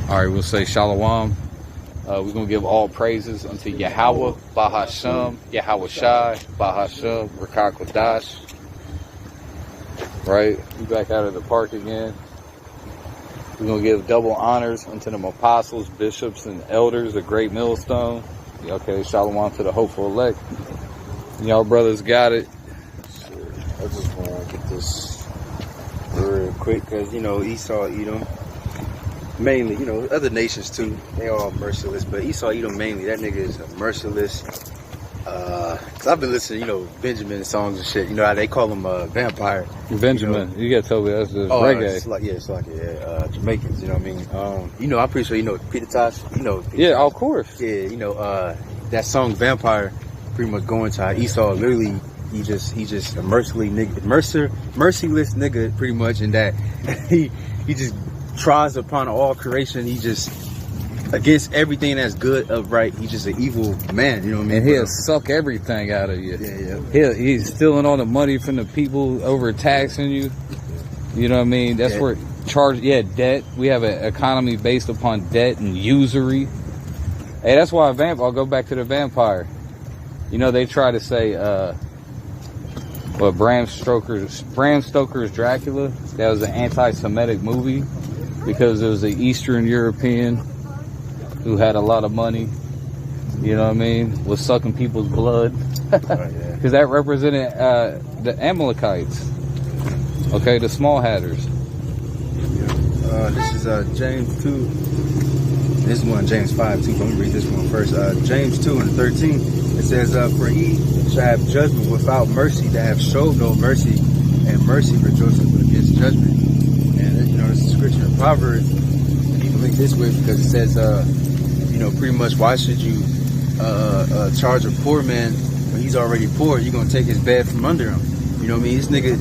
All right, we'll say Shalom. We're going to give all praises unto Yahweh, Bahasham, Yahweh Shai, Bahasham, Rakak Kodash. Right? We back out of the park again. We're going to give double honors unto them apostles, bishops, and elders, a great millstone. Okay, Shalom to the hopeful elect. Y'all brothers got it. Sure. I just want to get this real quick because, you know, Esau, Edom, mainly, you know, other nations too, they all merciless, but Esau, Edom mainly, that nigga is a merciless. Cause I've been listening, you know, Benjamin songs and shit. You know how they call him vampire. Benjamin, you gotta tell me that's just reggae. It's like Jamaicans. You know what I mean? You know, I'm pretty sure you know Peter Tosh. You know, Peter yeah, Tosh. of course. Yeah, you know, that song "Vampire" pretty much going to how Esau literally he just a merciless nigga pretty much, in that he just tries upon all creation. He just against everything that's good, upright. He's just an evil man, you know what I mean? And he'll suck everything out of you. Yeah. He's stealing all the money from the people, overtaxing you. You know what I mean? That's where debt. We have an economy based upon debt and usury. Hey, that's why I'll go back to the vampire. You know, they try to say, Bram Stoker's Dracula, that was an anti-Semitic movie because it was an Eastern European who had a lot of money, you know what I mean, was sucking people's blood. Because that represented the Amalekites. Okay, the small hatters. This is James 2. This is one James 5 too, but I'm gonna read this one first. James 2 and 13. It says, for he shall have judgment without mercy that have showed no mercy, and mercy rejoices against judgment. And you know, this is scripture in Proverbs. And you can link this with because it says, you know, pretty much, why should you charge a poor man when he's already poor? You're gonna take his bed from under him. You know what I mean? This nigga,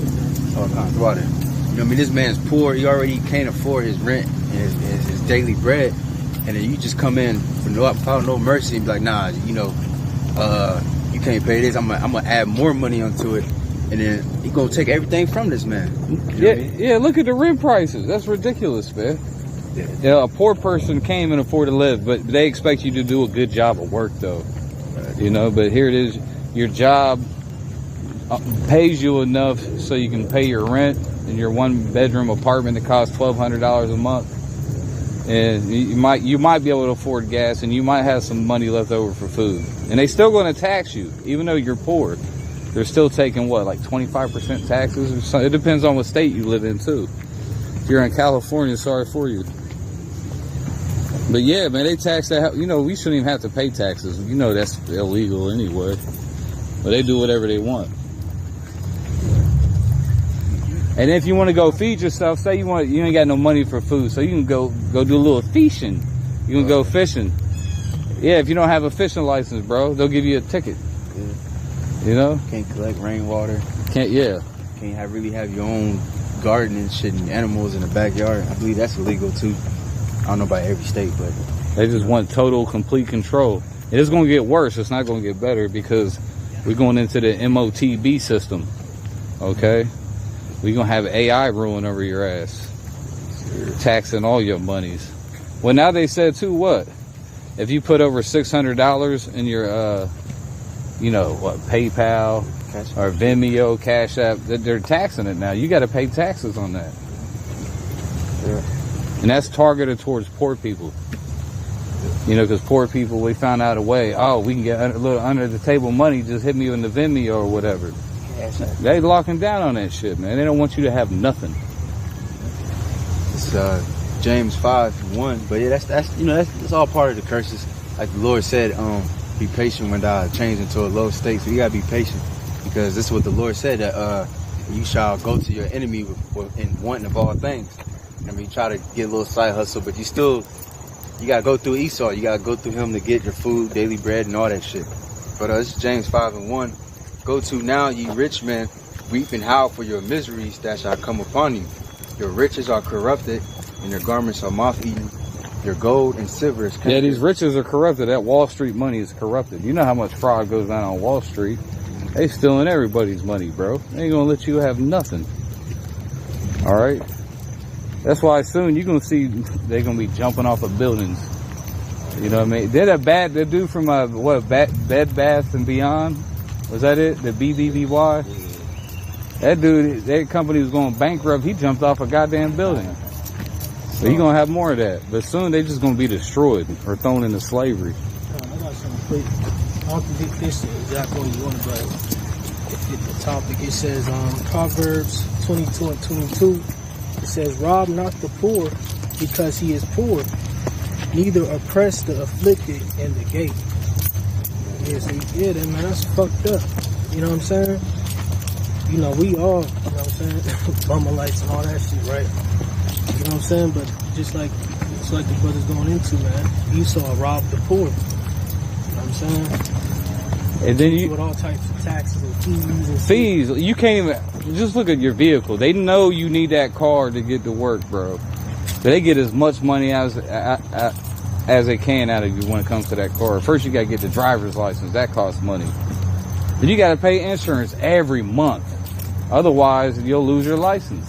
water. You know what I mean? This man's poor. He already can't afford his rent and his daily bread, and then you just come in without no mercy and be like, nah, you know, you can't pay this. I'm gonna add more money onto it, and then he gonna take everything from this man. You know yeah. Look at the rent prices. That's ridiculous, man. Yeah, a poor person can't even afford to live, but they expect you to do a good job of work, though. You know, but here it is. Your job pays you enough so you can pay your rent in your one-bedroom apartment that costs $1,200 a month, and you might be able to afford gas, and you might have some money left over for food, and they still going to tax you, even though you're poor. They're still taking what, like 25% taxes or something. It depends on what state you live in too. If you're in California, sorry for you. But yeah, man, they tax that. You know, we shouldn't even have to pay taxes. You know, that's illegal anyway. But they do whatever they want. And if you want to go feed yourself, say you ain't got no money for food, so you can go do a little fishing. You can go fishing. Yeah, if you don't have a fishing license, bro, they'll give you a ticket. Yeah. You know? Can't collect rainwater. Can't really have your own garden and shit and animals in the backyard. I believe that's illegal too. I don't know about every state, but they just want total, complete control. It is going to get worse. It's not going to get better because we're going into the MOTB system. Okay? We're going to have AI ruling over your ass. Taxing all your monies. Well, now they said too, what? If you put over $600 in your, PayPal or Vimeo, Cash App, they're taxing it now. You got to pay taxes on that. Yeah. And that's targeted towards poor people. You know, because poor people, we found out a way. Oh, we can get a little under the table money. Just hit me in the Vimeo or whatever. They locking down on that shit, man. They don't want you to have nothing. It's James 5:1. But yeah, that's all part of the curses. Like the Lord said, be patient when thou change into a low state. So you gotta be patient, because this is what the Lord said, that you shall go to your enemy in wanting of all things. I mean, try to get a little side hustle, but you gotta go through Esau. You gotta go through him to get your food, daily bread, and all that shit. But this is James 5:1. Go to now, ye rich men, weep and howl for your miseries that shall come upon you. Your riches are corrupted, and your garments are moth-eaten. Your gold and silver is cankered. Yeah, these riches are corrupted. That Wall Street money is corrupted. You know how much fraud goes down on Wall Street. They stealing everybody's money, bro. They ain't gonna let you have nothing. All right. That's why soon you're gonna see they're gonna be jumping off of buildings. You know what I mean? They're the dude from Bed Bath and Beyond. Was that it? The BBBY? That dude, that company was going bankrupt. He jumped off a goddamn building. So you're gonna have more of that. But soon they just gonna be destroyed or thrown into slavery. I got something quick. I don't think this is exactly what you want, but the topic, it says Proverbs 22 and 22. It says, rob not the poor because he is poor, neither oppress the afflicted in the gate. Yeah, so yeah, man, that's fucked up. You know what I'm saying? You know, we all, you know what I'm saying, bummer lights and all that shit, right? You know what I'm saying? But just like, it's like the brother's going into, man. Esau robbed the poor. You know what I'm saying? And then you with all types of taxes and fees. You can't even just look at your vehicle. They know you need that car to get to work, bro. But they get as much money as they can out of you when it comes to that car. First, you gotta get the driver's license. That costs money. Then you gotta pay insurance every month. Otherwise, you'll lose your license.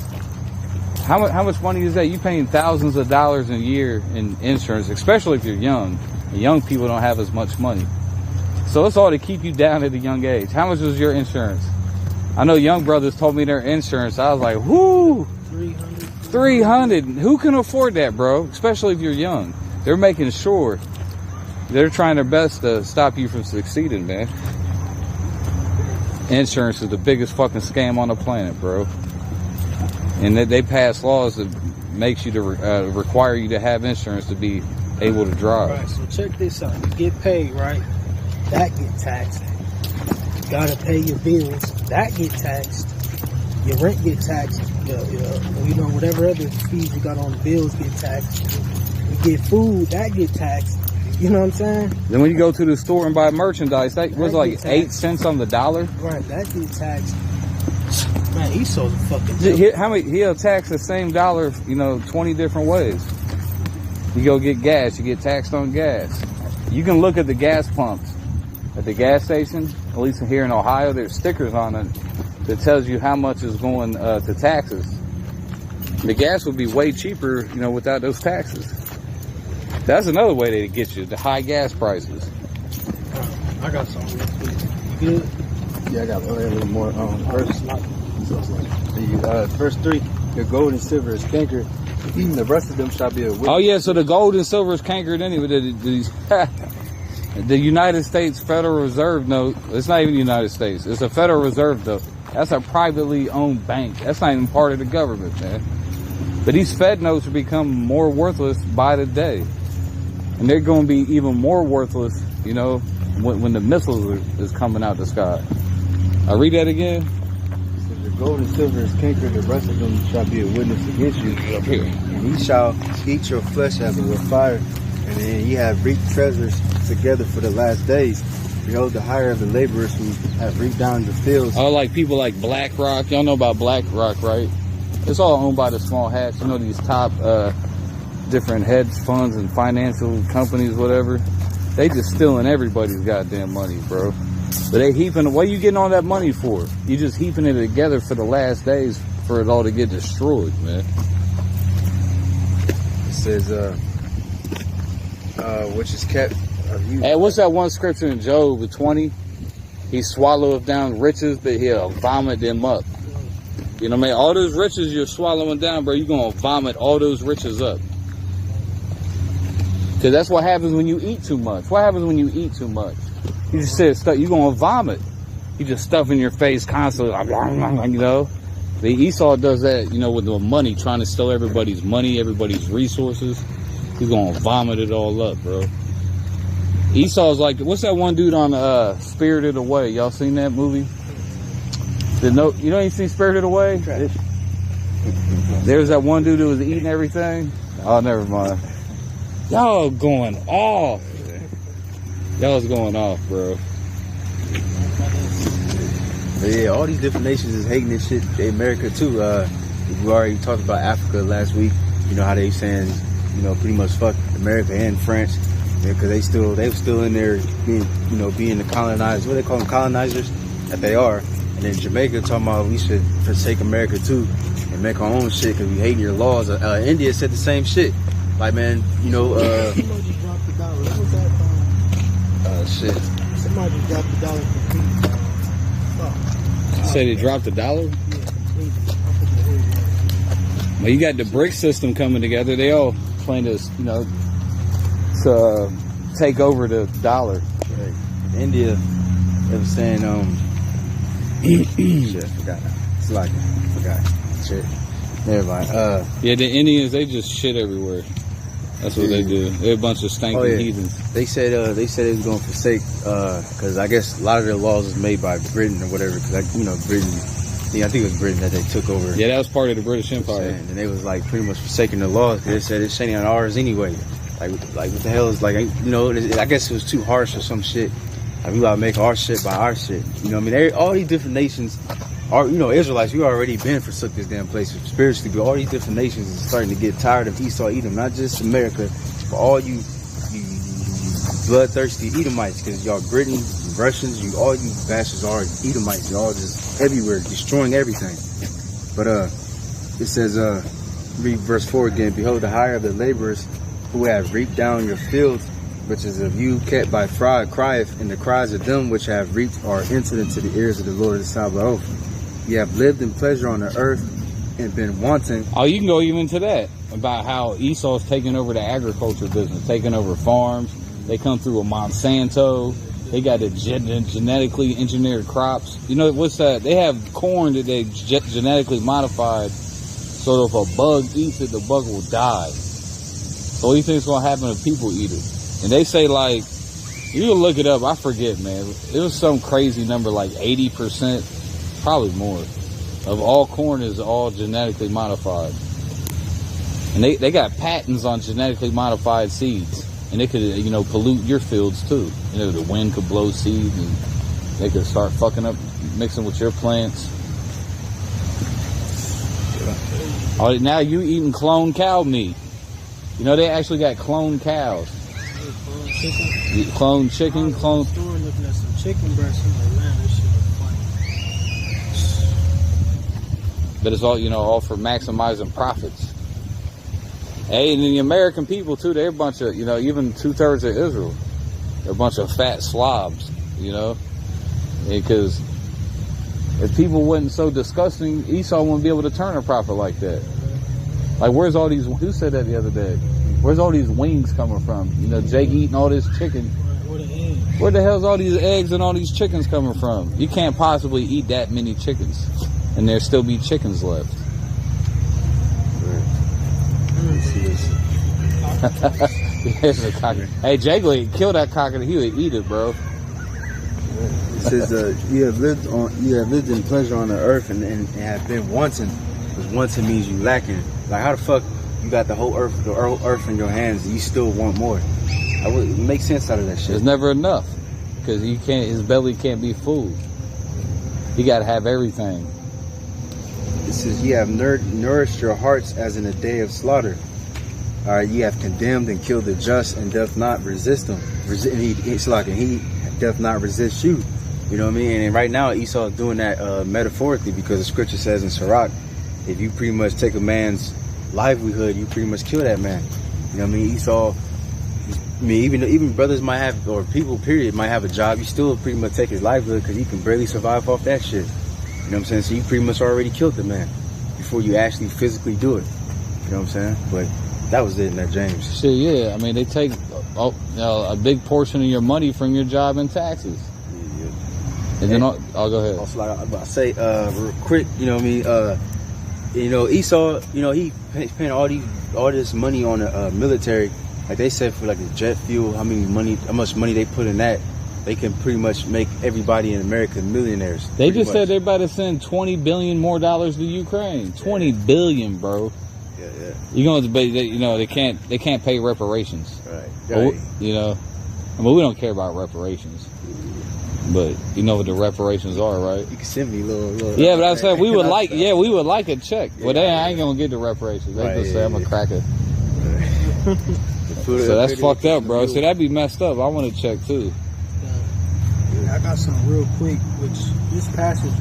How much money is that? You paying thousands of dollars a year in insurance, especially if you're young. And young people don't have as much money. So it's all to keep you down at a young age. How much was your insurance? I know young brothers told me their insurance. I was like, whoo, 300. Who can afford that, bro? Especially if you're young. They're making sure they're trying their best to stop you from succeeding, man. Insurance is the biggest fucking scam on the planet, bro. And they pass laws that makes you to require you to have insurance to be able to drive. Right, so check this out. You get paid, right? That get taxed. You gotta pay your bills. That get taxed. Your rent get taxed. You know, whatever other fees you got on the bills get taxed. You get food. That get taxed. You know what I'm saying? Then when you go to the store and buy merchandise, that was like 8 cents on the dollar. Right, that get taxed. Man, he's so fucking. How many? He'll tax the same dollar, 20 different ways. You go get gas, you get taxed on gas. You can look at the gas pumps at the gas station, at least here in Ohio, there's stickers on it that tells you how much is going to taxes. The gas would be way cheaper, without those taxes. That's another way to get you, the high gas prices. I got something real quick. You good? Yeah, I got a little more. Verse 3, the gold and silver is cankered. The rest of them shall be a witness. Oh yeah, so the gold and silver is cankered anyway. The United States Federal Reserve note, it's not even the United States, it's a Federal Reserve note. That's a privately owned bank. That's not even part of the government, man. But these Fed notes are becoming more worthless by the day. And they're going to be even more worthless, when the missiles is coming out the sky. I read that again. The gold and silver is cankered, the rest of them shall be a witness against you. And he shall eat your flesh as with fire. And then ye have reaped treasures together for the last days. Behold, the hire of the laborers who have reaped down the fields. Oh, like people like BlackRock. Y'all know about BlackRock, right? It's all owned by the small hats. These top different hedge funds and financial companies, whatever. They just stealing everybody's goddamn money, bro. But they heaping, what are you getting all that money for? You just heaping it together for the last days for it all to get destroyed, man. It says, which is kept. Hey, what's that one scripture in Job 20? He swalloweth down riches, but he'll vomit them up. You know what I mean? All those riches you're swallowing down, bro, you're going to vomit all those riches up. Because that's what happens when you eat too much. What happens when you eat too much? You just said stuff, you're going to vomit. You just stuff in your face constantly, The Esau does that, with the money, trying to steal everybody's money, everybody's resources. He's going to vomit it all up, bro. Esau's like, what's that one dude on Spirited Away? Y'all seen that movie? You seen Spirited Away? There's that one dude who was eating everything. Oh, never mind. Y'all going off. Y'all's going off, bro. But yeah, all these different nations is hating this shit. America too. We already talked about Africa last week. How they saying, pretty much fuck America and France. Because they were still in there being the colonizers. What they call them, colonizers? That they are. And then Jamaica talking about we should forsake America too. And and make our own shit because we hating your laws. India said the same shit. Like, man, you know, Somebody dropped the dollar. What was that? shit. Somebody just dropped the dollar completely. Fuck. Say they dropped $1? Yeah, completely. I forget who it was. Well, you got the BRICS system coming together. They all plan to, you know, to take over the dollar. Right. India, they were saying, shit, I forgot. It's like, I forgot. Shit. Never mind. Yeah, the Indians, they just shit everywhere. That's what they do. They're a bunch of stanky heathens. They said they was going to forsake, because I guess a lot of their laws is made by Britain or whatever. Because, you know, Britain, I think it was Britain that they took over. Yeah, that was part of the British Empire. And they was like pretty much forsaking the laws. They said it's shitting on ours anyway. Like what the hell is like, you know, I guess it was too harsh or some shit. Like, we gotta make our shit by our shit. You know what I mean? All these different nations are, you know, Israelites, we already been forsook this damn place spiritually, but all these different nations is starting to get tired of Esau, Edom, not just America, but all you bloodthirsty Edomites, because y'all Britain, Russians, all you bastards are Edomites. Y'all just everywhere, destroying everything. But it says, read verse 4 again. Behold, the hire of the laborers who have reaped down your fields, which is of you kept by fraud, crieth, and the cries of them which have reaped are entered into the ears of the Lord of Sabaoth. You have lived in pleasure on the earth and been wanting. Oh, you can go even to that, about how Esau's taking over the agriculture business, taking over farms. They come through with Monsanto. They got the genetically engineered crops. You know, what's that? They have corn that they genetically modified so if a bug eats it, the bug will die. So what do you think is going to happen if people eat it? And they say, like, you can look it up. I forget, man. It was some crazy number, like 80%, probably more, of all corn is all genetically modified. And they got patents on genetically modified seeds. And they could, you know, pollute your fields too. You know, the wind could blow seeds and they could start fucking up, mixing with your plants. Oh, now you eating cloned cow meat. You know, they actually got cloned cows. Cloned chicken, cloned. Looking at some chicken breasts, I'm like, man, this shit look funny. But it's all, you know, all for maximizing profits. Hey, and the American people too, they're a bunch of, you know, even 2/3 of Israel, they're a bunch of fat slobs, you know, because if people wasn't so disgusting, Esau wouldn't be able to turn a profit like that. Like, where's all these, who said that the other day? Where's all these wings coming from? You know, Jake eating all this chicken. Where the hell's all these eggs and all these chickens coming from? You can't possibly eat that many chickens, and there still be chickens left. Hey, Jake would kill that cock and he would eat it, bro. It says, you have lived in pleasure on the earth and have been wanting. Because wanting means you lacking. Like, how the fuck you got the whole earth in your hands and you still want more? I would make sense out of that shit. There's never enough, because you can't. His belly can't be full. You got to have everything. It says, you have nourished your hearts as in a day of slaughter. Ye have condemned and killed the just and doth not resist them. He doth not resist you. You know what I mean? And right now Esau is doing that metaphorically, because the scripture says in Sirach, if you pretty much take a man's livelihood, you pretty much kill that man. You know what I mean? Esau, I mean, even brothers might have, or people period, might have a job, you still pretty much take his livelihood because he can barely survive off that shit. You know what I'm saying? So you pretty much already killed the man before you actually physically do it. You know what I'm saying? But that was it in that James. Shit, yeah. I mean, they take a big portion of your money from your job and taxes. Yeah. And then I'll go ahead. Also, like I about to say, real quick, you know what I mean? You know, Esau, you know, he's paying all this money on the military. Like they said, for like the jet fuel, how much money they put in that, they can pretty much make everybody in America millionaires. They just said they're about to send $20 billion more to Ukraine. $20 billion, bro. Yeah. You know, they can't pay reparations. Right. But, you know, I mean, we don't care about reparations. But you know what the reparations are, right? You can send me a little. Yeah, but I said we would like a check. Yeah, well, I ain't gonna get the reparations. They just say I'm a cracker. So that's fucked up, bro. So that'd be messed up. I want to check too. I got something real quick, which this passage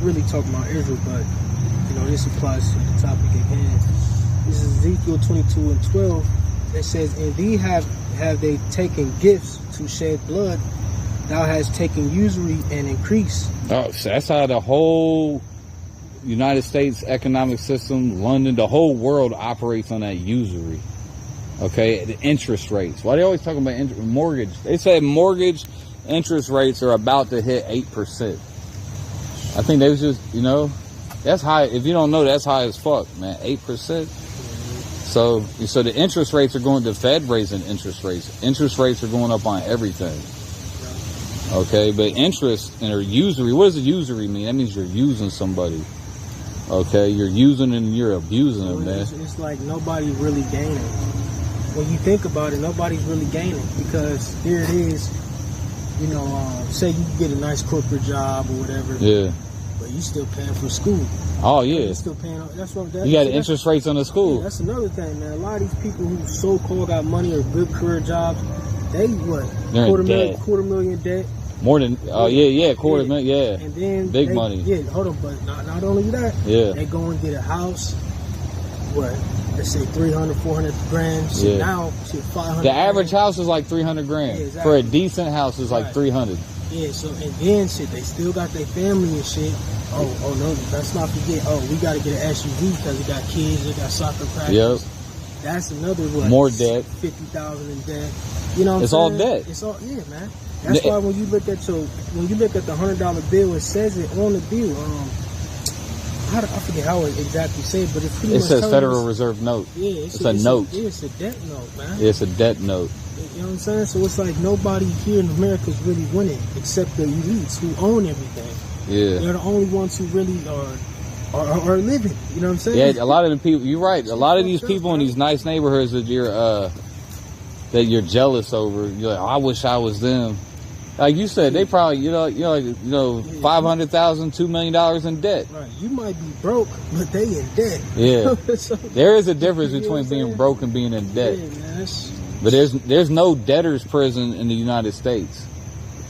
really talking about Israel, but you know, this applies to the topic at hand. This is Ezekiel 22:12. It says, "And thee have they taken gifts to shed blood. Thou hast taken usury and increase." Oh, so that's how the whole United States economic system, London, the whole world operates on that usury. Okay, the interest rates. Why they always talking about mortgage? They say mortgage interest rates are about to hit 8%. I think they was just, you know, that's high. If you don't know, that's high as fuck, man. 8%. So the interest rates are going. The Fed raising interest rates. Interest rates are going up on everything. Okay, but interest or usury. What does a usury mean? That means you're using somebody. Okay, you're using and you're abusing them, man. It's like nobody really gaining. When you think about it, nobody's really gaining because here it is. You know, say you get a nice corporate job or whatever. Yeah. But you still paying for school. Oh yeah. You still paying. That's what. You got interest rates on the school. Yeah, that's another thing, man. A lot of these people who so-called got money or good career jobs, they what? They're quarter million debt. More than quarter million, yeah. And then big money. Yeah, hold on, but not only that, yeah. They go and get a house. What? Let's say 300, 400 grand. So yeah. Now shit 500. The average house is like 300 grand. Yeah, exactly. For a decent house is like 300. Yeah, so and then shit, they still got their family and shit. Oh no, let's not forget. Oh, we got to get an SUV because we got kids, we got soccer practice. Yep. That's another what? More debt. 50,000 in debt. You know what it's I'm saying? all debt. It's all man. That's why when you look at the $100 bill, it says it on the bill. I forget how it exactly said, but it's pretty much. It says Federal Reserve note. Yeah, it's a note. It's a debt note, man. It's a debt note. You know what I'm saying? So it's like nobody here in America is really winning except the elites who own everything. Yeah. They're the only ones who really are living. You know what I'm saying? Yeah, a lot of the people. You're right. A lot of these people in these nice neighborhoods that you're jealous over. You're like, oh, I wish I was them. Like you said, they probably, $500,000, $2 million in debt. Right. You might be broke, but they in debt. Yeah. So, there is a difference between being broke and being in debt. Yeah, man, but there's no debtor's prison in the United States,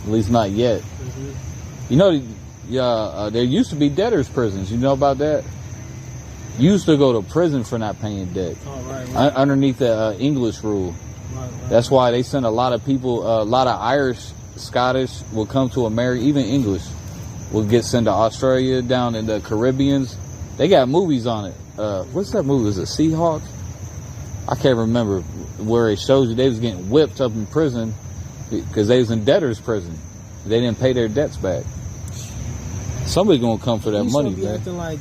at least not yet. Mm-hmm. You know, there used to be debtor's prisons. You know about that? You used to go to prison for not paying debt. Oh, right. Underneath the English rule. Right. That's why they send a lot of people, a lot of Irish, Scottish will come to America, even English will get sent to Australia, down in the Caribbeans. They got movies on it. What's that movie? Was it Seahawk? I can't remember, where it shows you they was getting whipped up in prison because they was in debtor's prison. They didn't pay their debts back. Somebody's gonna come for that money, man. Acting like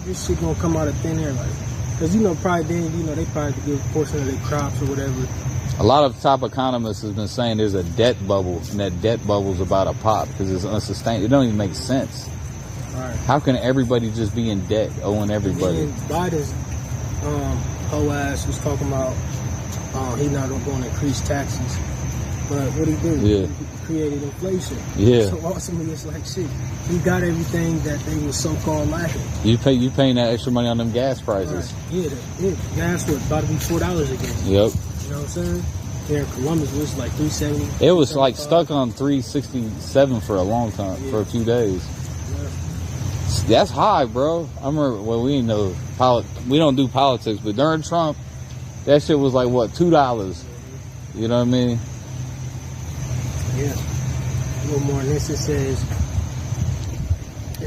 this shit gonna come out of thin air, like, because probably then they probably have to give a portion of their crops or whatever. A lot of top economists have been saying there's a debt bubble, and that debt bubble's about to pop because it's unsustainable. It don't even make sense. Right. How can everybody just be in debt, owing everybody? And Biden's whole ass was talking about he's not going to increase taxes, but what he do? Yeah. He created inflation. Yeah. So ultimately, it's like shit. He got everything that they were so-called lacking. You paying that extra money on them gas prices. Right. Yeah. Gas was about to be $4 again. Yep. You know what I'm saying? Here in Columbus, it was like $3.70. It was like stuck on $3.67 for a long time, for a few days. Yeah. That's high, bro. I remember, well, we didn't know we don't do politics, but during Trump, that shit was like what, $2? You know what I mean? Yeah. A little more on this. It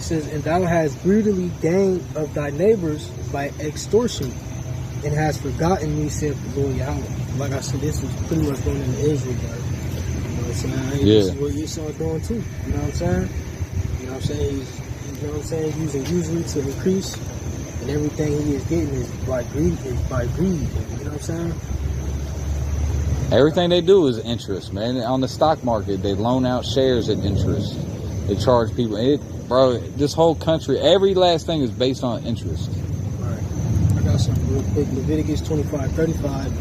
says, and thou hast brutally gained of thy neighbors by extortion, and has forgotten me, saith the Lord Yahweh. Like I said, this was pretty much going into Israel, but you know what I'm saying? This is what Esau doing too. You know what I'm saying? You know what I'm saying? He's using usury to increase, and everything he is getting is by greed. You know what I'm saying? Everything they do is interest, man. On the stock market, they loan out shares at interest. They charge people. Bro, this whole country, every last thing is based on interest. I got something real quick. Leviticus 25:35.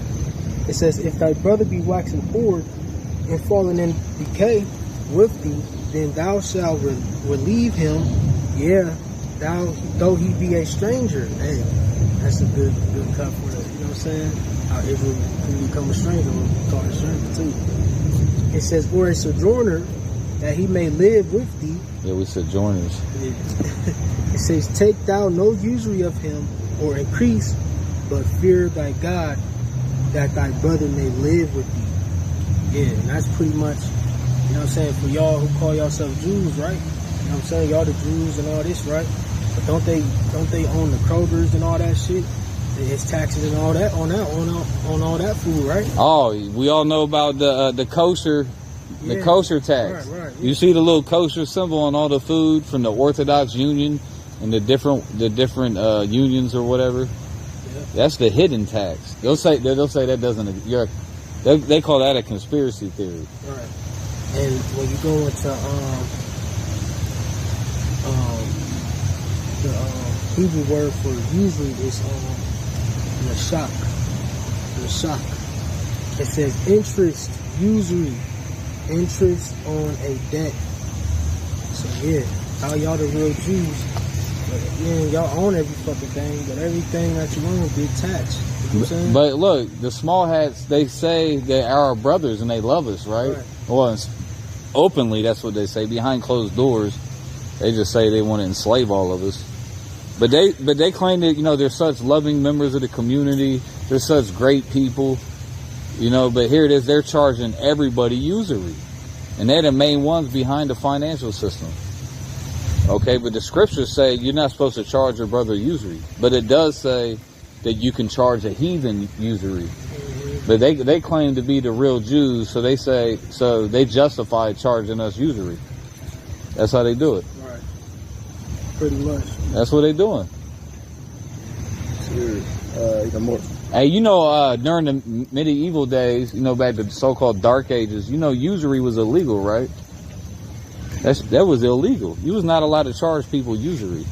It says, if thy brother be waxing poor and fallen in decay with thee, then thou shalt relieve him. Yeah, though he be a stranger. Hey, that's a good cut for it. You know what I'm saying? How Israel can become a stranger, or called a stranger too. It says, or a sojourner that he may live with thee. Yeah, we sojourners. It says, take thou no usury of him, or increase, but fear thy God, that thy brother may live with thee. Yeah, and that's pretty much, you know what I'm saying, for y'all who call yourselves Jews, right? You know what I'm saying? Y'all the Jews and all this, right? But don't they own the Krogers and all that shit? It's taxes and all that on all that food, right? Oh, we all know about the kosher, the kosher tax. Right, yeah. You see the little kosher symbol on all the food from the Orthodox Union and the different unions or whatever. Yeah. That's the hidden tax. They'll say that doesn't. They call that a conspiracy theory. Right. And when you go into the Hebrew word for usury is Nashak. It says interest, usury, interest on a debt. So yeah, how y'all the real Jews? Yeah, y'all own every fucking thing, but everything that you own be taxed. You know what I'm saying? But look, the small hats, they say they are our brothers and they love us, right? Well, openly, that's what they say. Behind closed doors, they just say they want to enslave all of us. But they claim that, you know, they're such loving members of the community. They're such great people, you know. But here it is, they're charging everybody usury, and they're the main ones behind the financial system. Okay, but the scriptures say you're not supposed to charge your brother usury, but it does say that you can charge a heathen usury. But they claim to be the real Jews, so they justify charging us usury. That's how they do it. Right. Pretty much. That's what they're doing. Even more. Hey, you know, during the medieval days, you know, back to the so-called Dark Ages, you know, usury was illegal, right? That was illegal. You was not allowed to charge people usury.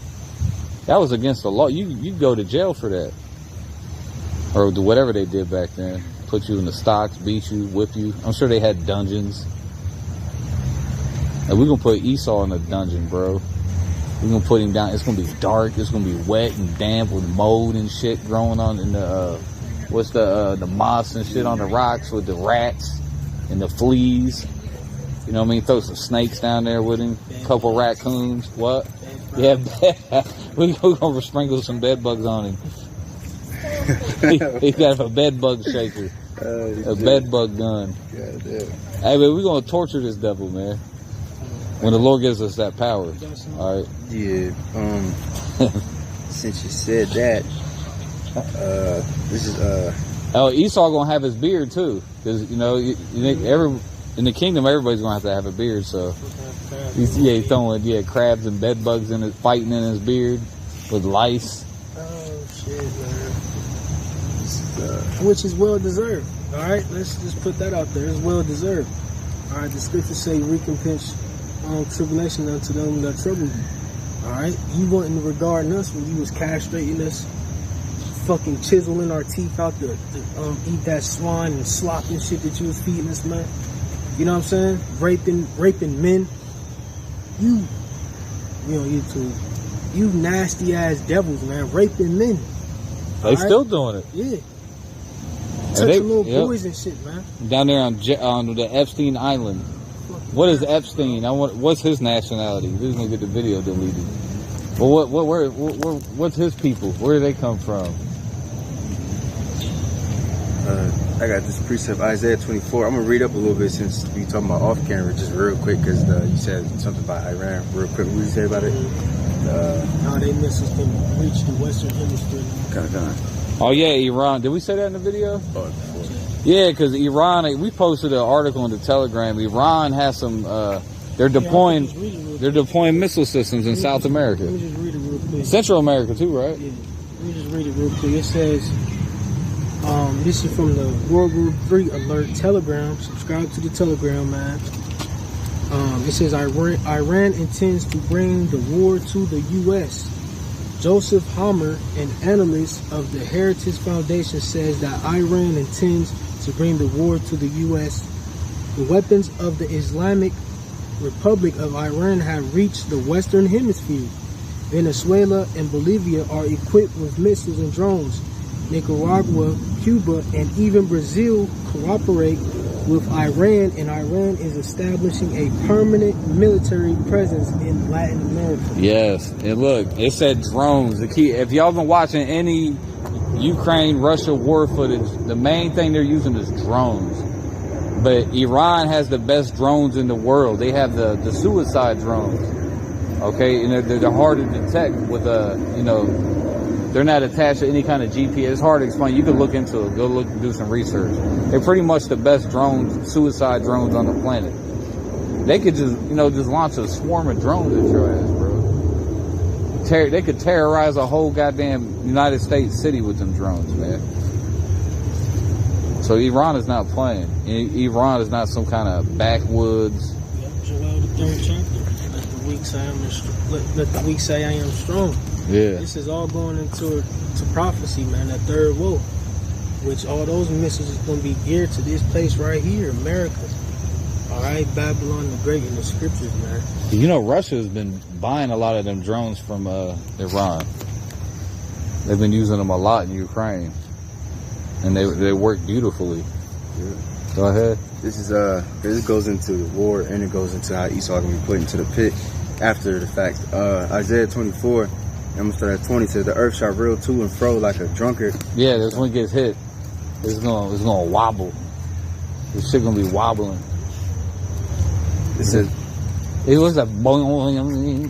That was against the law. You go to jail for that, or whatever they did back then. Put you in the stocks, beat you, whip you. I'm sure they had dungeons. And we're gonna put Esau in a dungeon, bro. We're gonna put him down. It's gonna be dark. It's gonna be wet and damp with mold and shit growing on in the the moss and shit on the rocks with the rats and the fleas. You know what I mean? Throw some snakes down there with him. A couple raccoons. What? Yeah, we're gonna sprinkle some bed bugs on him. He's got a bed bug shaker. A bed bug gun. Hey, man, we're gonna torture this devil, man. When the Lord gives us that power. All right. Yeah. Since you said that, this is Oh, Esau gonna have his beard too, because you know, in the kingdom, everybody's gonna have a beard. So, he's throwing crabs and bed bugs in fighting in his beard with lice. Oh shit, man. Which is well deserved. All right, let's just put that out there. It's well deserved. All right, the scriptures say, recompense tribulation unto them that trouble you. All right, you wasn't regarding us when you was castrating us, fucking chiseling our teeth out to eat that swine and slop and shit that you was feeding us, man. You know what I'm saying? Raping men. You on YouTube. You nasty ass devils, man. Raping men. They still doing it. Yeah. Touching little boys and shit, man. Down there on the Epstein Island. What is Epstein? What's his nationality? Who's gonna get the video deleted? Well, what's his people? Where do they come from? I got this precept, Isaiah 24. I'm gonna read up a little bit since we talking about off camera, just real quick, because you said something about Iran. Real quick, what did you say about it? How they missiles can reach the Western Hemisphere. Oh yeah, Iran. Did we say that in the video? Yeah, because Iran. We posted an article in the Telegram. Iran has some. They're deploying missile systems in South America. Let me just read it real quick. Central America too, right? Yeah. Let me just read it real quick. It says, this is from the World War III Alert Telegram. Subscribe to the Telegram, man. It says, Iran intends to bring the war to the U.S. Joseph Hammer, an analyst of the Heritage Foundation, says that Iran intends to bring the war to the U.S. The weapons of the Islamic Republic of Iran have reached the Western Hemisphere. Venezuela and Bolivia are equipped with missiles and drones. Nicaragua, Cuba, and even Brazil cooperate with Iran, and Iran is establishing a permanent military presence in Latin America. Yes, and look, it said drones. The key, if y'all been watching any Ukraine-Russia war footage, the main thing they're using is drones. But Iran has the best drones in the world. They have the suicide drones. Okay, and they're hard to detect with they're not attached to any kind of GPS. It's hard to explain. You can look into it. Go look, do some research. They're pretty much the best drones, suicide drones on the planet. They could just launch a swarm of drones at your ass, bro. They could terrorize a whole goddamn United States city with them drones, man. So Iran is not playing. Iran is not some kind of backwoods. Yep, Joel, the 3rd chapter. Let the weak say I am strong. Yeah. This is all going into prophecy, man. That 3rd woe, which all those missiles is going to be geared to this place right here, America. All right, Babylon the Great in the scriptures, man. You know, Russia has been buying a lot of them drones from Iran. They've been using them a lot in Ukraine, and they work beautifully. Yeah. Go ahead. This goes into the war, and it goes into how Esau can be put into the pit after the fact. Isaiah 24. I'm gonna start at 20. Says the earth shall reel to and fro like a drunkard. Yeah, this one gets hit. It's gonna wobble. This shit gonna be wobbling. It says it was a boing.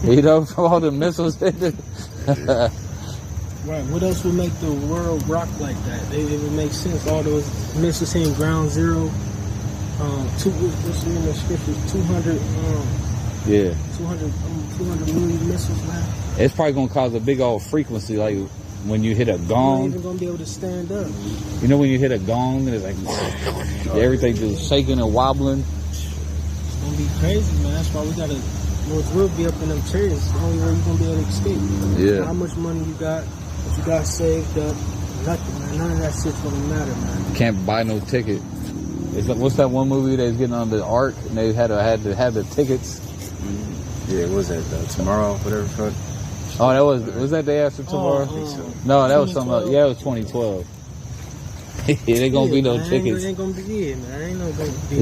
You know, from all the missiles hitting. Right. What else would make the world rock like that? It would make sense. All those missiles hitting ground zero. What's in the scriptures? 200. Yeah. 200 million missiles, man. It's probably gonna cause a big old frequency, like when you hit a You're gong. not even gonna be able to stand up. You know when you hit a gong and it's like everything just shaking and wobbling. It's gonna be crazy, man. That's why we gotta. We'll be up in them chairs. It's the only way you're gonna be able to escape. Yeah. How much money you got? What you got saved up? Nothing, man. None of that shit's gonna matter, man. Can't buy no ticket. It's like, what's that one movie they was getting on the ark and they had to have the tickets? yeah, what was that? Tomorrow, whatever. Oh, that was that Day After Tomorrow? No, that was something else. Yeah, it was 2012. Yeah, there gonna be no man, tickets. Ain't gonna be man. Ain't no gonna be.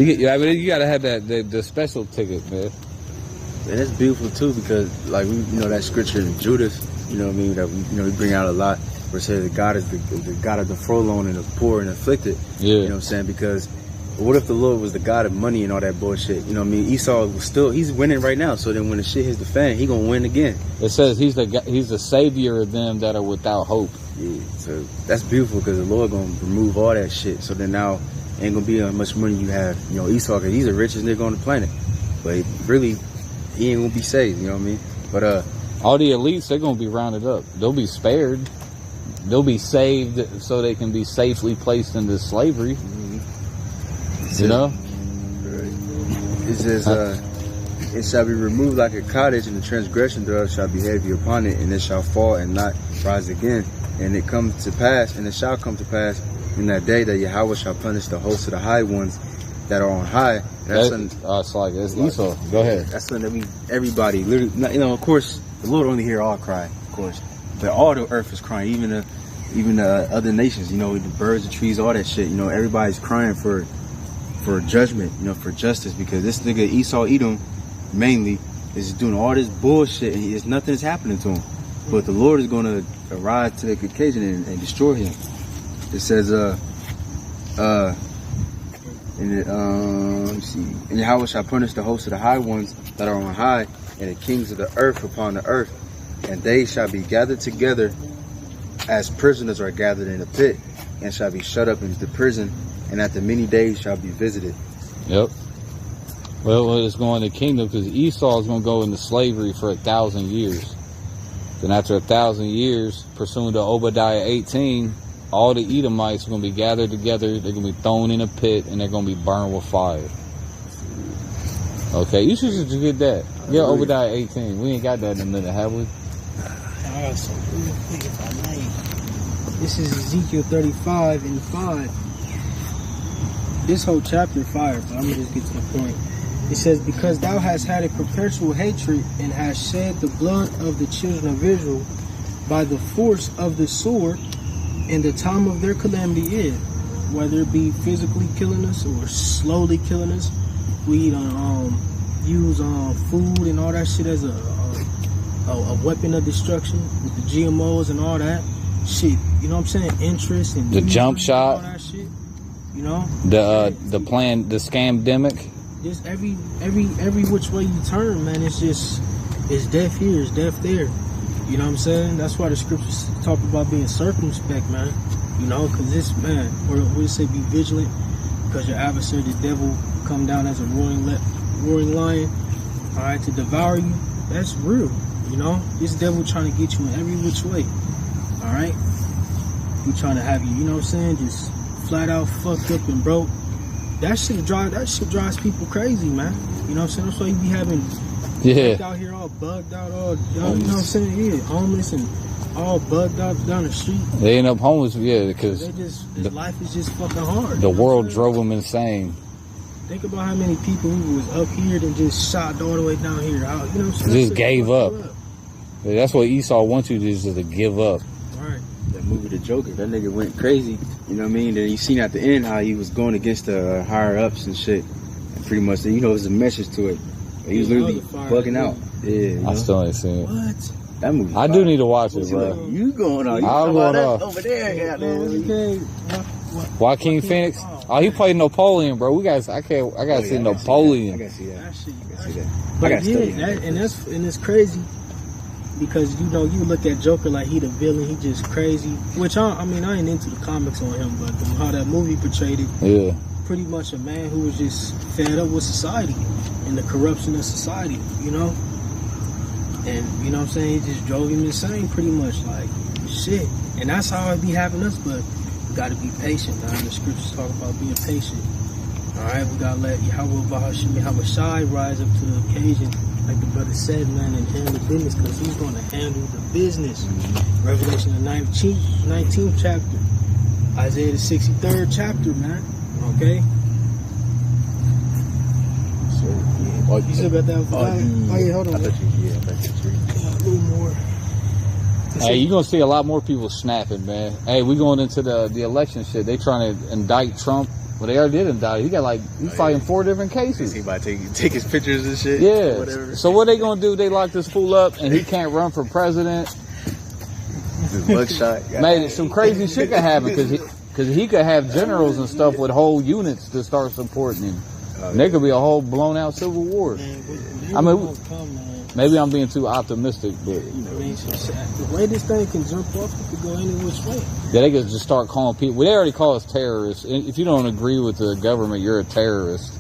You gotta have the special ticket, man. And it's beautiful too because, like, that scripture in Judas, you know what I mean, that we bring out a lot, where it says that God is the God of the forlorn and the poor and afflicted. Yeah. You know what I'm saying? Because what if the Lord was the God of money and all that bullshit? You know what I mean? Esau was he's winning right now. So then when the shit hits the fan, he gonna win again. It says he's the savior of them that are without hope. Yeah. So that's beautiful because the Lord gonna remove all that shit. So then now ain't gonna be how much money you have. You know, Esau, because he's the richest nigga on the planet, but really he ain't gonna be saved. You know what I mean? But all the elites, they're gonna be rounded up. They'll be spared. They'll be saved so they can be safely placed into slavery. You know? It says, it shall be removed like a cottage, and the transgression thereof shall be heavy upon it, and it shall fall and not rise again. And it comes to pass, and it shall come to pass in that day that Yahweh shall punish the host of the high ones that are on high. That's Esau. Go ahead. That's something that everybody, literally, of course, the Lord only hear all cry, of course, but all the earth is crying, even the other nations, the birds, the trees, all that shit. Everybody's crying for judgment, for justice, because this nigga Esau Edom mainly is doing all this bullshit and nothing's happening to him. But the Lord is going to arise to the occasion and destroy him. It says, let me see. And Yahweh shall punish the host of the high ones that are on high, and the kings of the earth upon the earth, and they shall be gathered together as prisoners are gathered in a pit, and shall be shut up into the prison, and after many days shall be visited. Yep. Well, it's going to kingdom because Esau is going to go into slavery for 1,000 years. Then after 1,000 years, pursuant to Obadiah 18, all the Edomites are going to be gathered together. They're going to be thrown in a pit, and they're going to be burned with fire. Okay, you should just get that. Yeah, Obadiah 18. We ain't got that in a minute, have we? So real quick, if I may. This is Ezekiel 35 and 5. This whole chapter fire, but I'm going to just get to the point. It says, because thou hast had a perpetual hatred and hast shed the blood of the children of Israel by the force of the sword, and the time of their calamity is. whether it be physically killing us or slowly killing us. We use food and all that shit as a weapon of destruction with the GMOs and all that shit. You know what I'm saying? Interest and the jump shot, all that shit. You know, the plan, the scamdemic. Just every which way you turn, man, it's death here, it's death there. You know what I'm saying? That's why the scriptures talk about being circumspect, man. You know, because this, man, we say be vigilant, because your adversary, the devil, come down as a roaring lion, all right, to devour you. That's real. You know, this devil trying to get you in every which way. All right, he trying to have you, you know what I'm saying, just flat out fucked up and broke. That shit drives people crazy, man. You know what I'm saying? That's why you be having out here all bugged out, all, you know what I'm saying? Yeah, homeless and all bugged out down the street. They end up homeless, because life is just fucking hard. The world drove them insane. Think about how many people who was up here and just shot all the way down here. Out, you know what I'm saying? Just gave up. Yeah, that's what Esau wants you to do, is to give up. Right. That movie, The Joker, that nigga went crazy. You know what I mean? Then you seen at the end how he was going against the higher ups and shit. And pretty much, you know, it was a message to it. He was literally bugging out. Yeah. You know? I still ain't seen it. What? That movie. I do need to watch it, bro. You going on? I'm going off over there. Joaquin Phoenix. Oh, he played Napoleon, bro. I gotta see Napoleon. I gotta see that. But and it's crazy because you know you look at Joker like he the villain, he just crazy. Which I mean I ain't into the comics on him, but how that movie portrayed it. Yeah. Pretty much a man who was just fed up with society and the corruption of society, you know. And you know what I'm saying, it just drove him insane pretty much, like shit. And that's how it be having us, but we gotta be patient, man. The scriptures talk about being patient. Alright, we gotta let Yahweh Shai rise up to the occasion, like the brother said, man, and handle the business, because he's gonna handle the business. Mm-hmm. Revelation the 19th chapter. Isaiah the 63rd chapter, man. Okay? So, yeah. You still got that? Hold on. I bet you, a little more. Hey, you're gonna see a lot more people snapping, man. Hey, we going into the election shit. They trying to indict Trump. Well, they already did indict. He's fighting 4 different cases. He about to take his pictures and shit. Yeah. Whatever. So what they gonna do? They lock this fool up and he can't run for president. His mugshot. Man, some crazy shit can happen because he could have generals and stuff with whole units to start supporting him. And there could be a whole blown out civil war. I mean, maybe I'm being too optimistic, but you know, the way this thing can jump off, it could go any which way. Yeah, they could just start calling people. Well, they already call us terrorists. If you don't agree with the government, you're a terrorist.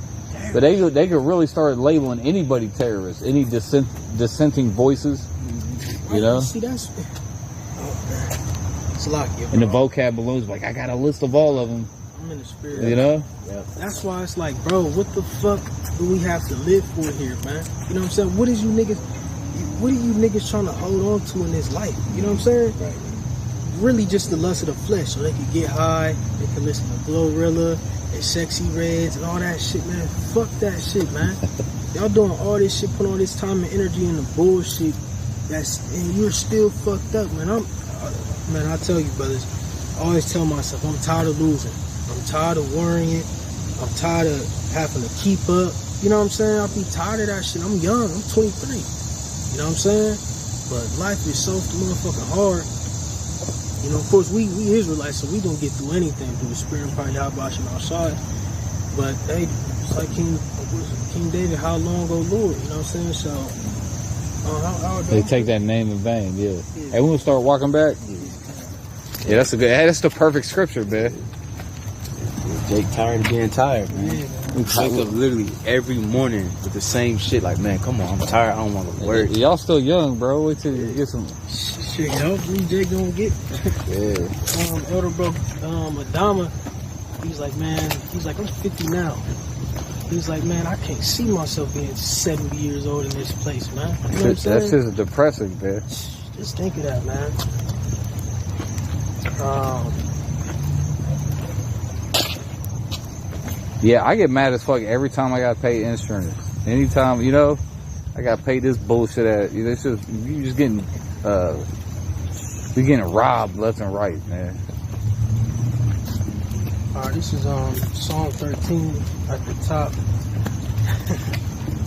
But they could really start labeling anybody terrorist. Any dissenting voices, you know. See, that's it's like and the vocab balloons like I got a list of all of them. I'm in the spirit. You know. Yep. That's why it's like, bro, what the fuck do we have to live for here, man? You know what I'm saying? What are you niggas trying to hold on to in this life? You know what I'm saying? Right. Really just the lust of the flesh, so they can get high, they can listen to Glorilla and Sexy Reds and all that shit, man. Fuck that shit, man. Y'all doing all this shit, putting all this time and energy in the bullshit, and you're still fucked up, man. I tell you, brothers, I always tell myself, I'm tired of losing. I'm tired of worrying. I'm tired of having to keep up. You know what I'm saying? I'll be tired of that shit. I'm young. I'm 23. You know what I'm saying? But life is so motherfucking hard. You know, of course, we Israelites, so we don't get through anything through the spirit and probably Yahweh outside. But hey, it's like King David, how long, O Lord? You know what I'm saying? So, they take that name in vain, yeah. Hey, we gonna start walking back? Yeah, that's the perfect scripture, man. Jake tired of being tired, man. We wake up literally every morning with the same shit. Like, man, come on, I'm tired. I don't want to work. Y'all still young, bro. Wait till you get some. Shit, hopefully Jake gonna get. Yeah. Elder bro, Adama, he's like, I'm 50 now. He's like, man, I can't see myself being 70 years old in this place, man. You know what I'm saying? That's just depressing, man. Just think of that, man. Yeah, I get mad as fuck every time I gotta pay insurance. Anytime, you know, I gotta pay this bullshit at. It's just you just getting you're getting robbed left and right, man. Alright, this is Psalm 13 at the top.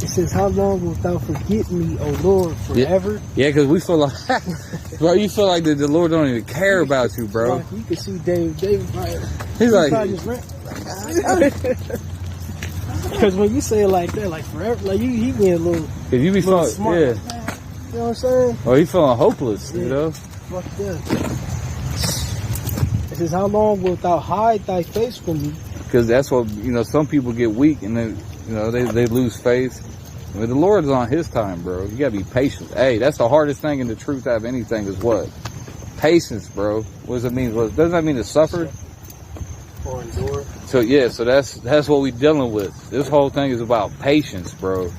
It says, how long wilt thou forget me, O Lord, forever? Yeah, because we feel like, bro, you feel like the Lord don't even care about you, bro. Like, you can see David right. He's like, because when you say it like that, like forever, like he being a little, if you be feeling, smart. yeah. You know what I'm saying? Or he feeling hopeless, Yeah. you know? Fuck that. It says, how long wilt thou hide thy face from me? Because that's what, you know, some people get weak and then, you know, they lose faith. I mean, the Lord's on his time, bro. You gotta be patient. Hey, that's the hardest thing in the truth out of anything is what? Patience, bro. What does it mean? Doesn't that mean to suffer? Or endure. So yeah, so that's what we dealing with. This whole thing is about patience, bro.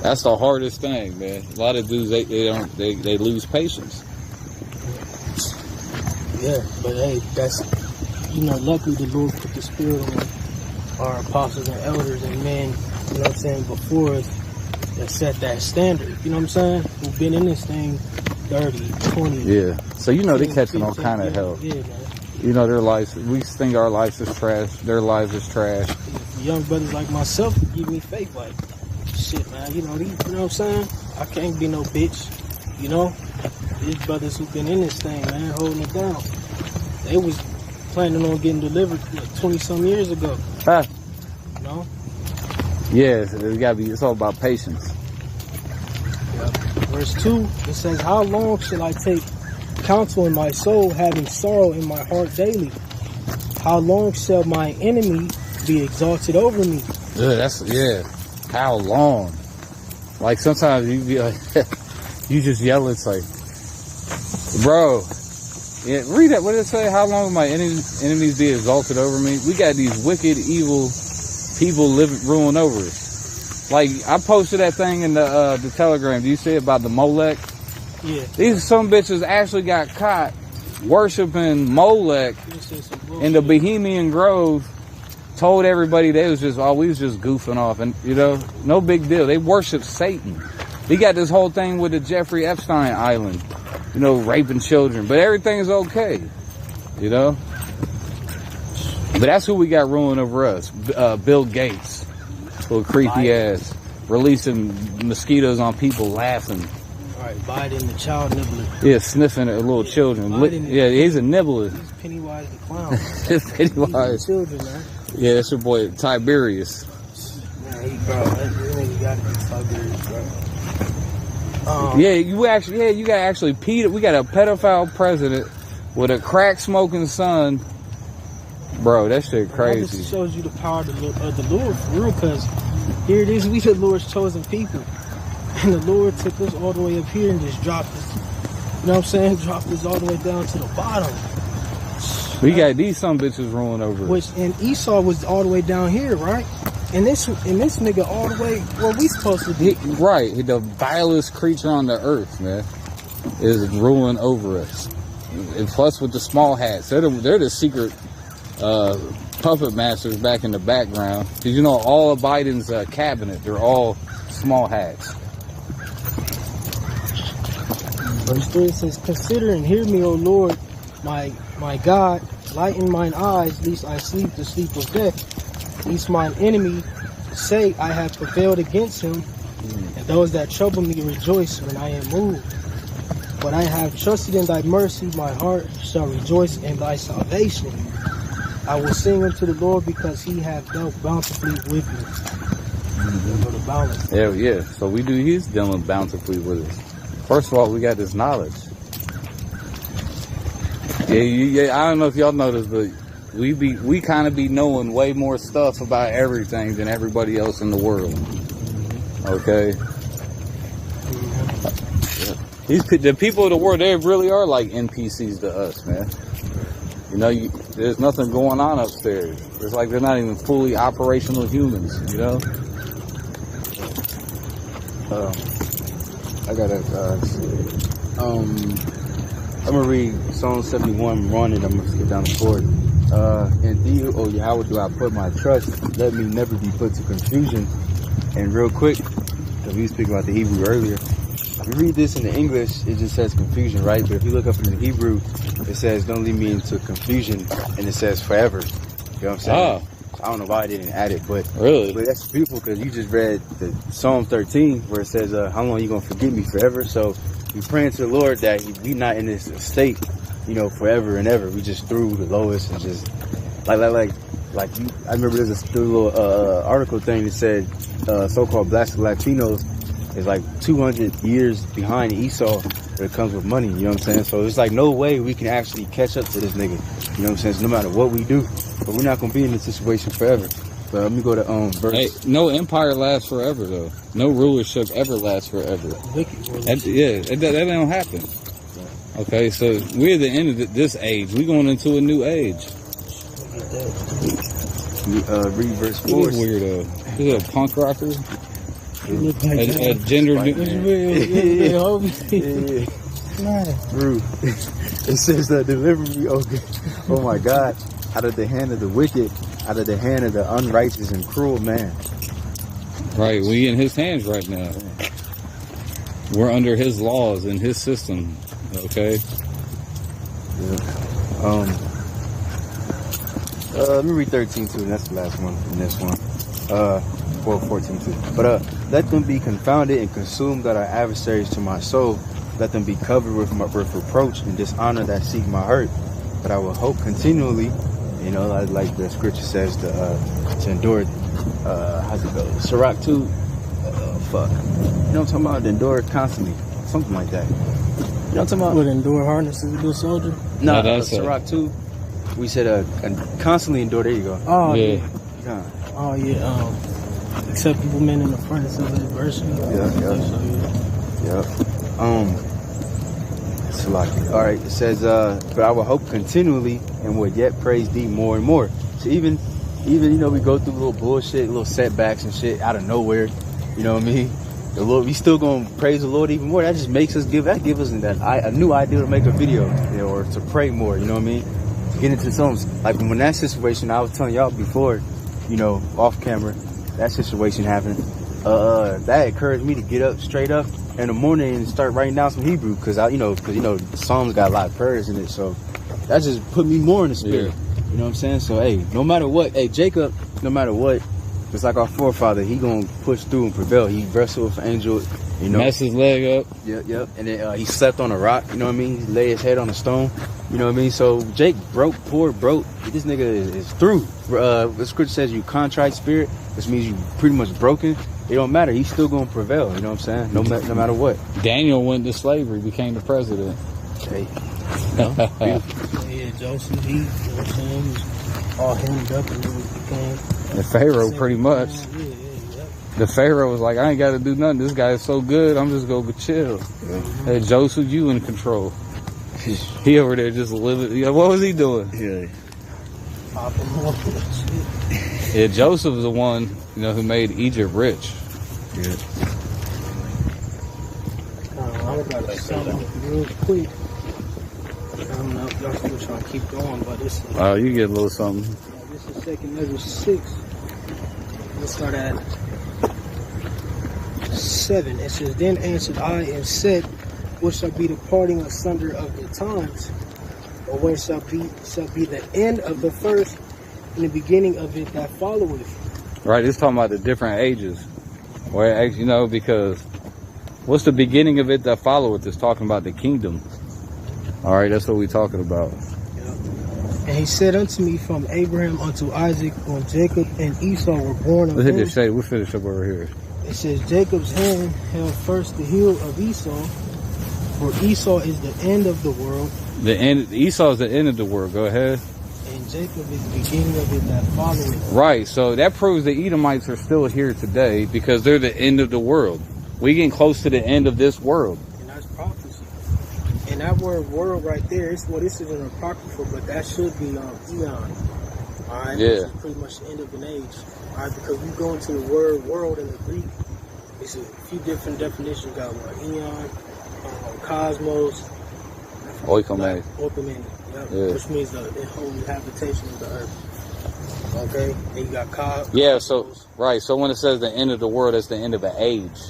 That's the hardest thing, man. A lot of dudes they lose patience. Yeah, but hey, that's, you know, luckily the Lord put the spirit on our apostles and elders and men, you know what I'm saying, before us that set that standard. You know what I'm saying? Who've been in this thing 30, 20. Yeah. So you know they 10, catching all 15, kind of hell. Yeah, man. You know their lives. We think our lives is trash. Their lives is trash. Young brothers like myself give me faith, like, shit, man, you know what I'm saying? I can't be no bitch, you know? These brothers who've been in this thing, man, holding it down. They was planning on getting delivered 20-some years ago, Ah, you know? yeah, it's all about patience. Verse 2, it says, how long shall I take counsel in my soul, having sorrow in my heart daily? How long shall my enemy be exalted over me? Yeah. How long? Like sometimes you be like, you just yell. It's like, bro, yeah. Read that. What did it say? How long will my enemies be exalted over me? We got these wicked, evil people ruling over us. Like I posted that thing in the Telegram. Do you see about the Molech? Yeah. These some bitches actually got caught worshiping Molech in the Bohemian Grove. Told everybody we was just goofing off, and you know, no big deal. They worship Satan. He got this whole thing with the Jeffrey Epstein Island, you know, raping children, but everything's okay, you know. But that's who we got ruling over us. Bill Gates, little creepy ass, releasing mosquitoes on people, laughing. All right, Biden, the child nibbler. Yeah, sniffing at little children. Yeah, he's a nibbler. He's Pennywise the clown. Pennywise. Children, man. Yeah, that's your boy Tiberius. Man, he, bro, that nigga gotta be Tiberius, bro. You got actually Peter. We got a pedophile president with a crack smoking son. Bro, that shit crazy. That just shows you the power of the Lord for real, because here it is, we the Lord's chosen people. And the Lord took us all the way up here and just dropped us, you know what I'm saying? Dropped us all the way down to the bottom. We got these some bitches rolling over us. And Esau was all the way down here, right? And this nigga all the way where we supposed to be. Right, the vilest creature on the earth, man, is ruling over us. And plus with the small hats, they're the secret puppet masters back in the background. Did you know all of Biden's cabinet, they're all small hats. Verse 3 says, consider and hear me, O Lord, my God, lighten mine eyes, lest I sleep the sleep of death, lest mine enemy say I have prevailed against him, and those that trouble me rejoice when I am moved. But I have trusted in thy mercy, my heart shall rejoice in thy salvation. I will sing unto the Lord because he hath dealt bountifully with me. Yeah. So he's dealing bountifully with us. First of all, we got this knowledge. Yeah, I don't know if y'all noticed, but we kind of be knowing way more stuff about everything than everybody else in the world. Okay? The people of the world, they really are like NPCs to us, man. You know, there's nothing going on upstairs. It's like they're not even fully operational humans, you know? I gotta, I'm gonna read Psalm 71, 1, and I'm gonna skip down the court. In thee, O Yahweh, do I put my trust. Let me never be put to confusion. And real quick, because we were speaking about the Hebrew earlier, you read this in the English, it just says confusion, right? But if you look up in the Hebrew, it says don't lead me into confusion, and it says forever. You know what I'm saying? I don't know why I didn't add it, but Really? But that's beautiful because you just read the Psalm 13 where it says, "How long are you gonna forget me forever?" So we praying to the Lord that we not in this state, you know, forever and ever. We just through the lowest and just like you. I remember there's a little article thing that said so-called Black Latinos is like 200 years behind Esau when it comes with money. You know what I'm saying? So it's like no way we can actually catch up to this nigga. You know what I'm saying? So no matter what we do. But we're not gonna be in this situation forever. But let me go to verse. Hey, no empire lasts forever though. No rulership ever lasts forever. That don't happen. Okay, so we're at the end of this age. We're going into a new age. Read verse 4. He's weirdo. He's a punk rocker. A gender. Rude. It says that deliver me, oh my God, out of the hand of the wicked, out of the hand of the unrighteous and cruel man. Right, we in his hands right now. We're under his laws and his system. Okay. Yeah. Let me read 13 too, and that's the last one in this one. 14 too. But let them be confounded and consumed that are adversaries to my soul. Let them be covered with reproach and dishonor that seek my hurt. But I will hope continually, you know, like the scripture says, to endure, how's it go? Sirach 2, fuck. You know what I'm talking about? To endure constantly. Something like that. You know what I'm talking about? Would endure hardness as a good soldier? No, that's Sirach 2. We said constantly endure. There you go. Oh, yeah. Oh, yeah. Acceptable men in the furnace of adversity. Yeah. All right, it says, but I will hope continually and will yet praise thee more and more. So even, you know, we go through little bullshit, little setbacks and shit out of nowhere. You know what I mean? The Lord, we still gonna praise the Lord even more. That just makes us give us a new idea to make a video, you know, or to pray more. You know what I mean? To get into something like when that situation I was telling y'all before, you know, off camera, that situation happened. That encouraged me to get up straight up in the morning and start writing down some Hebrew because the Psalms got a lot of prayers in it, so that just put me more in the spirit. You know what I'm saying? So hey, no matter what, Jacob, no matter what, just like our forefather, he gonna push through and prevail. He wrestled with angels, you know, messed his leg up. Yep. And then he slept on a rock. You know what I mean? He lay his head on a stone. You know what I mean? So Jake broke. This nigga is through. The scripture says you contrite spirit, which means you pretty much broken. It don't matter. He's still gonna prevail. You know what I'm saying? No matter what. Daniel went to slavery, became the president. Hey. Yeah, Joseph, you know what I'm saying? He was all hemmed up and then became. The Pharaoh, pretty much. The Pharaoh was like, I ain't got to do nothing. This guy is so good. I'm just going to chill. Hey, Joseph, you in control. He over there just living. Yeah, what was he doing? Yeah, Joseph was the one, you know, who made Egypt rich. Yeah. I got to sum up real quick. I don't know if y'all still trying to keep going, but this is... Oh, you get a little something. This is 2 Ezra 6. Let's start at 7. It says, Then answered I and said, What shall be the parting asunder of the times? Or when shall be the end of the first and the beginning of it that followeth? Right, it's talking about the different ages. Where, you know, because what's the beginning of it that followeth? It's talking about the kingdom. All right, that's what we're talking about. And he said unto me, From Abraham unto Isaac, when Jacob and Esau were born of Let's hit him. this shade. We'll finish up over here. It says, Jacob's hand held first the heel of Esau, for Esau is the end of the world. Esau is the end of the world. Go ahead. And Jacob is the beginning of it that followeth. Right, so that proves the Edomites are still here today because they're the end of the world. We're getting close to the end of this world. And that's prophecy. And that word world right there, this is an apocryphal, but that should be eon. Alright, yeah. This is pretty much the end of an age. Alright, because you go into the word world in the Greek, it's a few different definitions. You got what? Eon, cosmos, Oikomen. Yeah. Which means the whole habitation of the earth. Okay? And you got cosmos. Yeah, so when it says the end of the world, it's the end of an age.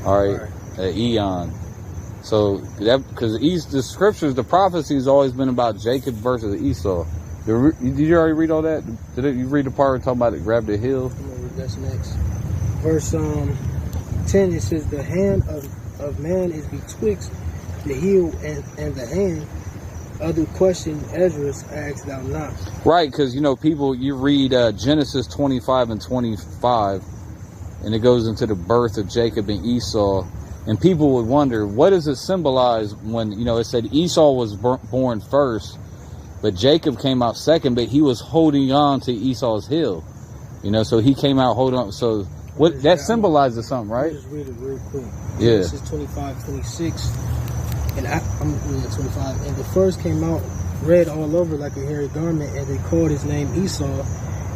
All right. an eon. So that because the scriptures, the prophecy has always been about Jacob versus Esau. Did you already read all that? You read the part talking about it? Grab the hill. That's next. Verse 10. It says, "The hand of man is betwixt the heel and the hand. Other question Ezra asked thou not." Right, because people, you read Genesis 25 and 25, and it goes into the birth of Jacob and Esau, and people would wonder, what does it symbolize when it said Esau was born first, but Jacob came out second, but he was holding on to Esau's heel, so he came out holding on. So what that symbolizes something, right? Just read it real quick. Yeah. This is 25, 26. And I'm reading 25. "And the first came out red all over like a hairy garment, and they called his name Esau.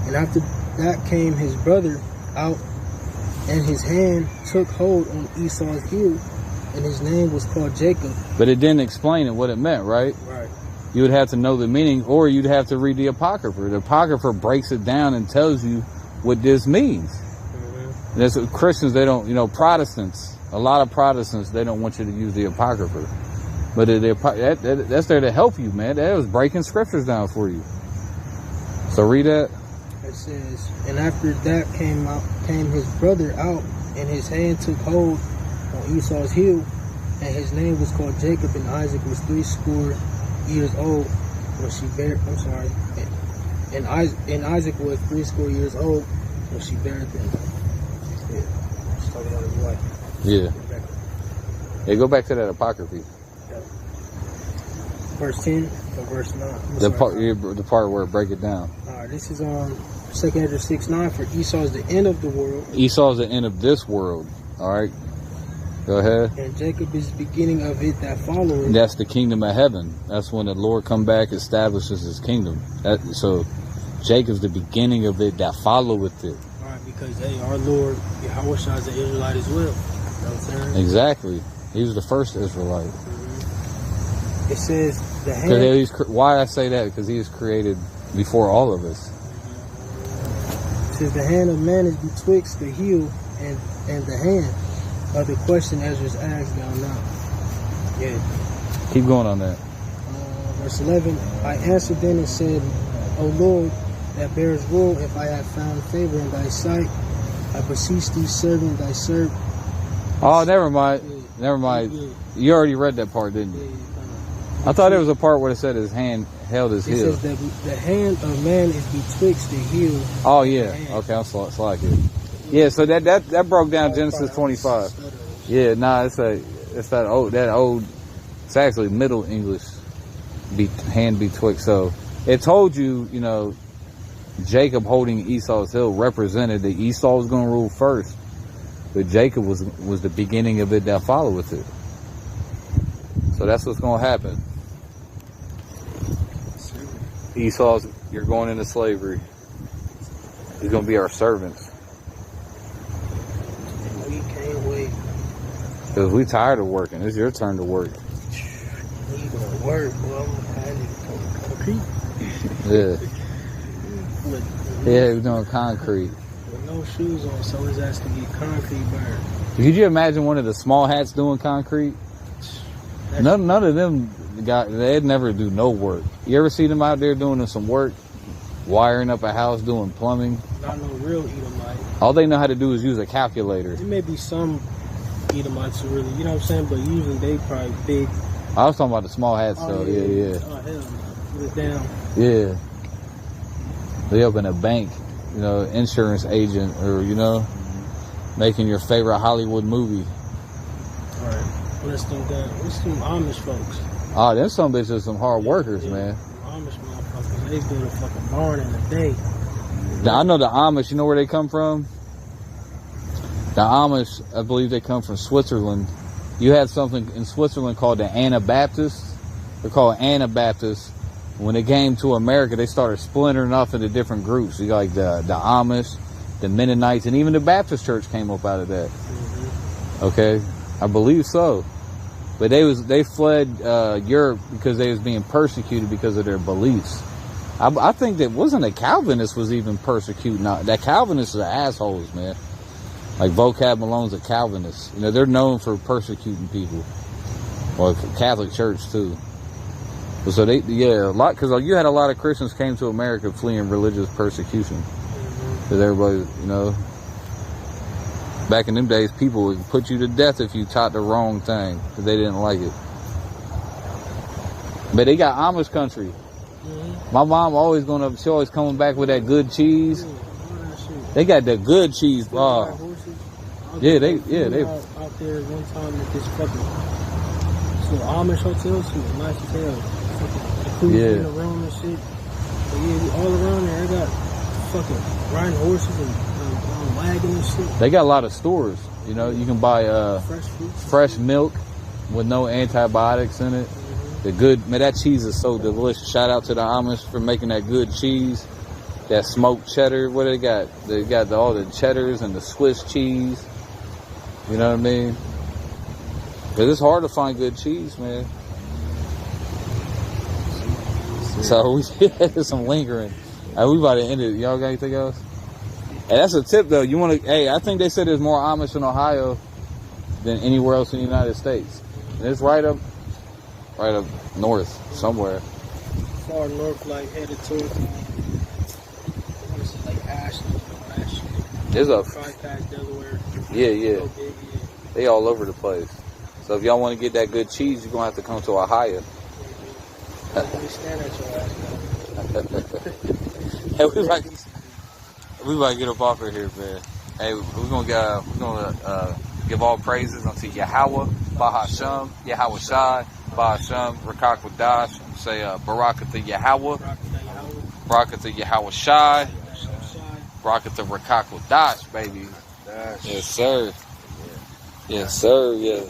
And after that came his brother out, and his hand took hold on Esau's heel, and his name was called Jacob." But it didn't explain what it meant, right? Right. You would have to know the meaning, or you'd have to read the Apocrypha. The Apocrypha breaks it down and tells you what this means. Mm-hmm. That's what Christians, they don't, Protestants, a lot of Protestants, they don't want you to use the Apocrypha. But that's there to help you, man. That was breaking scriptures down for you. So read that. It says, "And after that came his brother out, and his hand took hold on Esau's heel, and his name was called Jacob, and Isaac was 80 years old when she bare. I'm sorry, and Isaac was 80 years old when she buried them." Yeah, she's talking about his wife. Yeah. Yeah, go back to that Apocrypha. Verse 10 or verse 9. The part where it break it down. Alright, this is on 2 Ezra 6:9. "For Esau is the end of the world. Esau is the end of this world. All right. Go ahead. And Jacob is the beginning of it that followeth." That's the kingdom of heaven. That's when the Lord come back, establishes his kingdom. So Jacob's the beginning of it that followeth it. Alright, because our Lord, Yahweh Shah, is an Israelite as well. You know what I'm saying? Exactly. He was the first Israelite. It says the hand. Why I say that? Because he was created before all of us. It says the hand of man is betwixt the heel and the hand. Other question Ezra asked thou not. Yeah. Keep going on that. Verse 11. "I answered then and said, O Lord, that bearest rule, if I have found favor in thy sight, I beseech thee, serving thy servant." Oh, never mind. Yeah. Never mind. Yeah. You already read that part, didn't you? I thought there was a part where it said his hand held his heel. It says that the hand of man is betwixt the heel. Oh yeah. Okay, I'm slack here. Yeah, so that broke down Genesis 25. Yeah, nah, it's that old. It's actually Middle English. Hand betwixt. So it told you, Jacob holding Esau's heel represented that Esau was going to rule first, but Jacob was the beginning of it that followeth it. So that's what's going to happen. You're going into slavery. He's going to be our servants. We can't wait. Because we tired of working. It's your turn to work. We going to work. Well, I'm concrete. Yeah. Yeah, we're doing concrete. With no shoes on, so his ass can get concrete burned. Could you imagine one of the small hats doing concrete? None of them they'd never do no work. You ever see them out there doing some work? Wiring up a house, doing plumbing? Not no real Edomite. All they know how to do is use a calculator. There may be some Edomites who really, you know what I'm saying? But usually they probably big. I was talking about the small hats though. Yeah. Oh, hell no. Put it down. Yeah. They open a bank, insurance agent, or, making your favorite Hollywood movie. All right. Let's do Amish folks. Oh, them some bitches some hard workers, man. Amish motherfuckers, they build a fucking barn in a day. Now, I know the Amish, you know where they come from? The Amish, I believe they come from Switzerland. You had something in Switzerland called the Anabaptists. They're called Anabaptists. When they came to America, they started splintering off into different groups. You got like the Amish, the Mennonites, and even the Baptist church came up out of that. Mm-hmm. Okay? I believe so. But they fled Europe because they was being persecuted because of their beliefs. I think that wasn't a Calvinist was even persecuting. That Calvinists are assholes, man. Like Vocab Malone's a Calvinist. You know, they're known for persecuting people. Or Catholic Church too. So they, yeah, a lot, because you had a lot of Christians came to America fleeing religious persecution. Because everybody, you know, back in them days, people would put you to death if you taught the wrong thing because they didn't like it. But they got Amish country. My mom always going up. She always coming back with that good cheese. They got the good cheese. Yeah, they out there one time at this fucking Amish hotel. She was nice as hell. Food in the room and shit. But yeah, all around there, they got fucking riding horses and wagon and shit. They got a lot of stores. You know, you can buy fresh milk with no antibiotics in it. The good, man, that cheese is so delicious. Shout out to the Amish for making that good cheese. That smoked cheddar, what they got? They got all the cheddars and the Swiss cheese. You know what I mean? Because it's hard to find good cheese, man. So we had some lingering. We about to end it. Y'all got anything else? Hey, that's a tip though. You want to? Hey, I think they said there's more Amish in Ohio than anywhere else in the United States. And it's right up north somewhere. Far north, like headed towards like Ashland. There's a past Delaware. Yeah. They all over the place. So if y'all want to get that good cheese, you're gonna have to come to Ohio. Stand at your ass. Hey, we about to get up off of here, man. Hey, we're gonna give all praises unto Yahweh, Bahasham, Yahweh Shai, Bahasham, Rakak Wadash. Say Barakatha Yahweh, Barakatha Yahweh Shai, Barakatha Rakak Wadash, baby. Yes, sir. Yes, sir. Yeah.